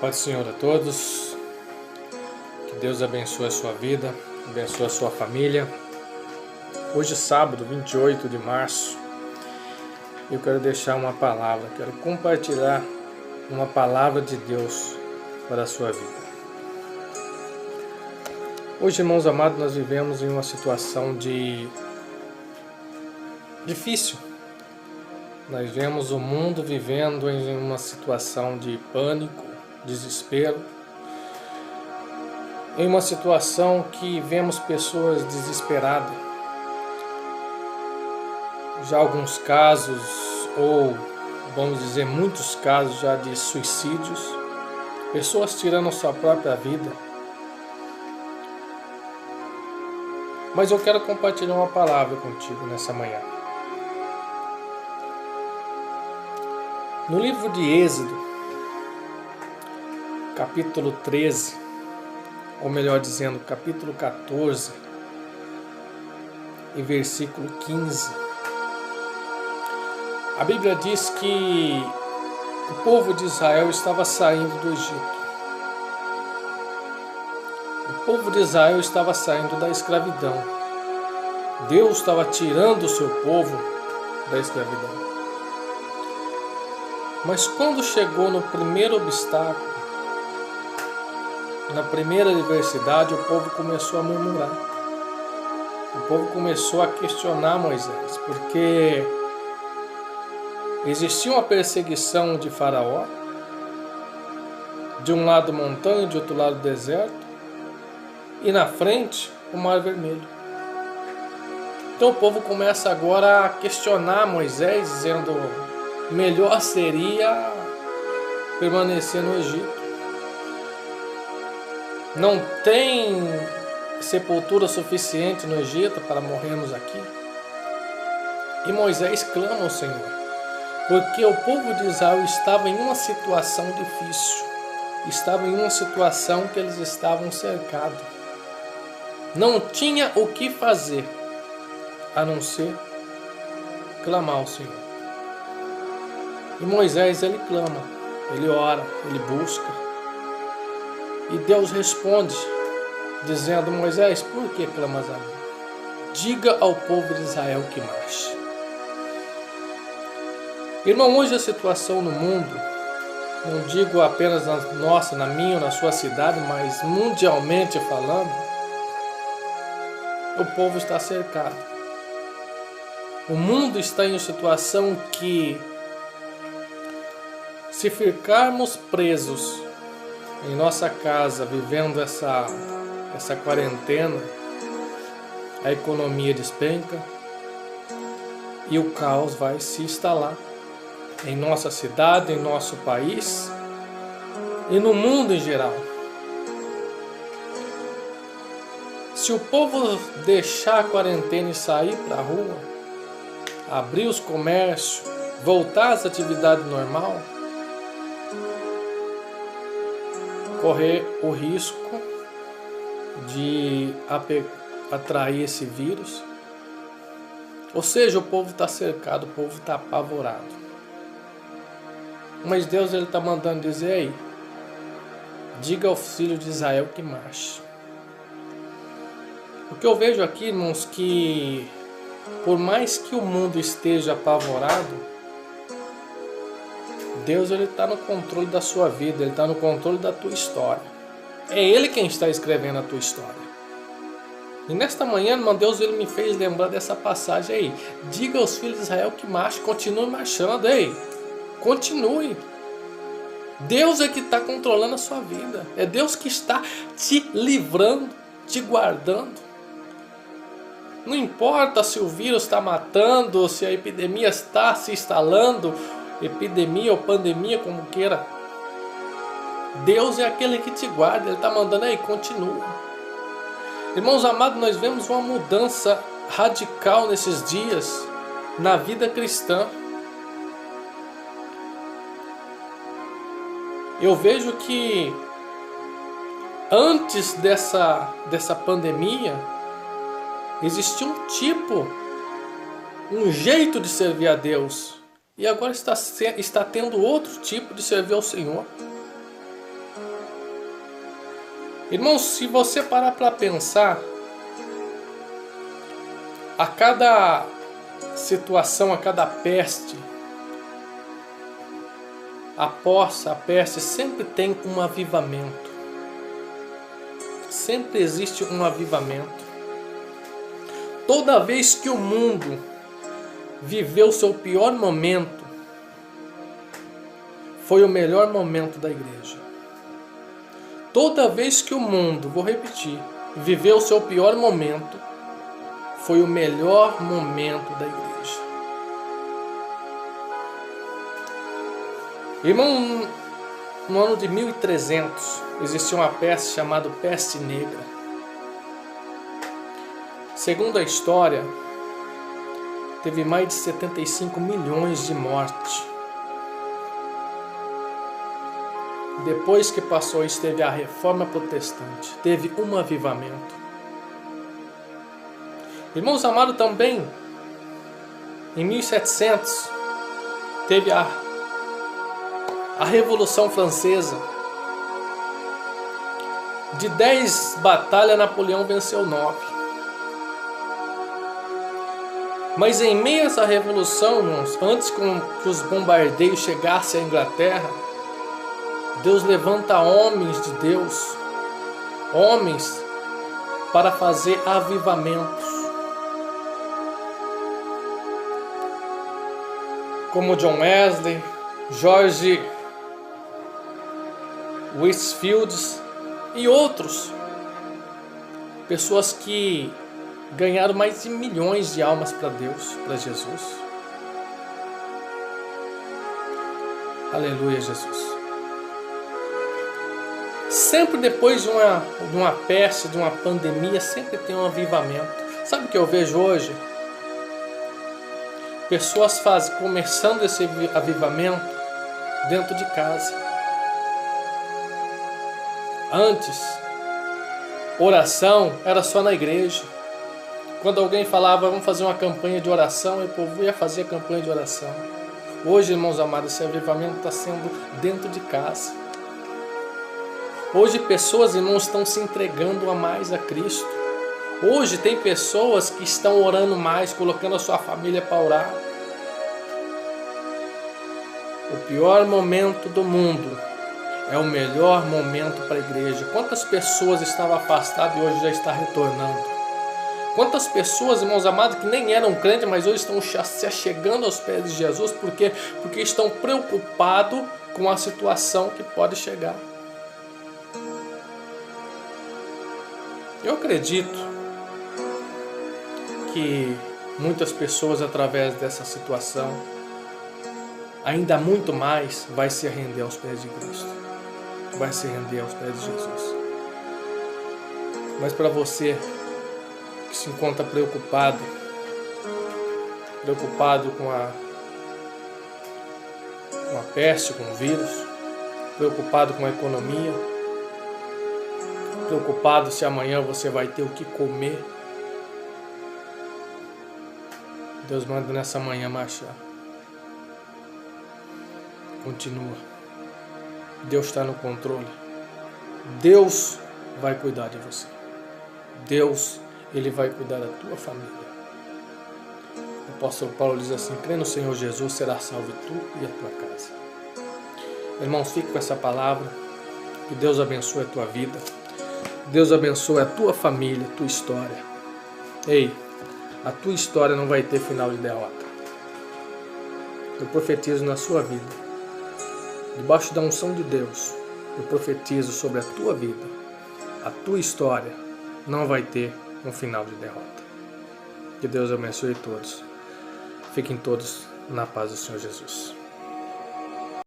Paz do Senhor a todos, que Deus abençoe a sua vida, abençoe a sua família. Hoje é sábado, 28 de março, eu quero deixar uma palavra, quero compartilhar uma palavra de Deus para a sua vida. Hoje, irmãos amados, nós vivemos em uma situação difícil. Nós vemos o mundo vivendo em uma situação de pânico, desespero, em uma situação que vemos pessoas desesperadas. Já alguns casos, ou vamos dizer muitos casos já de suicídios, pessoas tirando sua própria vida. Mas eu quero compartilhar uma palavra contigo nessa manhã. No livro de Êxodo, capítulo 13, ou melhor dizendo, capítulo 14, e versículo 15, a Bíblia diz que o povo de Israel estava saindo do Egito. O povo de Israel estava saindo da escravidão. Deus estava tirando o seu povo da escravidão. Mas quando chegou no primeiro obstáculo, na primeira adversidade, o povo começou a murmurar. O povo começou a questionar Moisés, porque existia uma perseguição de Faraó, de um lado montanha, de outro lado deserto, e na frente o Mar Vermelho. Então o povo começa agora a questionar Moisés, dizendo: melhor seria permanecer no Egito. Não tem sepultura suficiente no Egito para morrermos aqui. E Moisés clama ao Senhor, porque o povo de Israel estava em uma situação difícil. Estava em uma situação que eles estavam cercados. Não tinha o que fazer, a não ser clamar ao Senhor. E Moisés, ele clama, ele ora, ele busca. E Deus responde, dizendo: Moisés, por que clamas a mim? Diga ao povo de Israel que marche. Irmão, hoje a situação no mundo, não digo apenas na minha ou na sua cidade, mas mundialmente falando, o povo está cercado. O mundo está em uma situação que, se ficarmos presos em nossa casa, vivendo essa quarentena, a economia despenca e o caos vai se instalar em nossa cidade, em nosso país e no mundo em geral. Se o povo deixar a quarentena e sair para a rua, abrir os comércios, voltar às atividades normais, correr o risco de atrair esse vírus. Ou seja, o povo está cercado, o povo está apavorado. Mas Deus está mandando dizer: ei, diga ao filho de Israel que marche. O que eu vejo aqui, irmãos, que por mais que o mundo esteja apavorado, Deus está no controle da sua vida, Ele está no controle da tua história. É Ele quem está escrevendo a tua história. E nesta manhã, irmão, Deus me fez lembrar dessa passagem aí. Diga aos filhos de Israel que marche, continue marchando. Ei, continue. Deus é que está controlando a sua vida. É Deus que está te livrando, te guardando. Não importa se o vírus está matando, se a epidemia está se instalando, epidemia ou pandemia, como queira. Deus é aquele que te guarda. Ele está mandando aí, continua. Irmãos amados, nós vemos uma mudança radical nesses dias na vida cristã. Eu vejo que antes dessa pandemia existia um jeito de servir a Deus. E agora está tendo outro tipo de servir ao Senhor. Irmãos, se você parar para pensar, a cada situação, a cada peste, após a peste sempre tem um avivamento. Sempre existe um avivamento. Toda vez que o mundo viveu seu pior momento, foi o melhor momento da igreja. Toda vez que o mundo, vou repetir, viveu seu pior momento, foi o melhor momento da igreja. Irmão, no ano de 1300, existia uma peste chamada Peste Negra. Segundo a história, teve mais de 75 milhões de mortes. Depois que passou isso, teve a Reforma Protestante, teve um avivamento. Irmãos amados, também, em 1700, teve a Revolução Francesa. De 10 batalhas, Napoleão venceu 9. Mas em meio a essa revolução, irmãos, antes que os bombardeios chegassem à Inglaterra, Deus levanta homens de Deus, homens para fazer avivamentos. Como John Wesley, George Whitefield e outros. Pessoas que ganharam mais de milhões de almas para Deus, para Jesus. Aleluia, Jesus. Sempre depois de uma peste, de uma pandemia, sempre tem um avivamento. Sabe o que eu vejo hoje? Pessoas começando esse avivamento dentro de casa. Antes, oração era só na igreja. Quando alguém falava, vamos fazer uma campanha de oração, o povo ia fazer a campanha de oração. Hoje, irmãos amados, esse avivamento está sendo dentro de casa. Hoje pessoas, irmãos, estão se entregando a mais a Cristo. Hoje tem pessoas que estão orando mais, colocando a sua família para orar. O pior momento do mundo é o melhor momento para a igreja. Quantas pessoas estavam afastadas e hoje já está retornando? Quantas pessoas, irmãos amados, que nem eram crentes, mas hoje estão se achegando aos pés de Jesus, porque estão preocupados com a situação que pode chegar. Eu acredito que muitas pessoas, através dessa situação, ainda muito mais vai se render aos pés de Cristo, vai se render aos pés de Jesus. Mas para você que se encontra preocupado com a peste, com o vírus, preocupado com a economia, preocupado se amanhã você vai ter o que comer, Deus manda nessa manhã marchar. Continua. Deus está no controle. Deus vai cuidar de você. Deus, Ele vai cuidar da tua família. O apóstolo Paulo diz assim: crê no Senhor Jesus, será salvo tu e a tua casa. Irmãos, fique com essa palavra. Que Deus abençoe a tua vida. Deus abençoe a tua família, a tua história. Ei, a tua história não vai ter final de derrota. Eu profetizo na sua vida. Debaixo da unção de Deus, eu profetizo sobre a tua vida. A tua história não vai ter um final de derrota. Que Deus abençoe todos. Fiquem todos na paz do Senhor Jesus.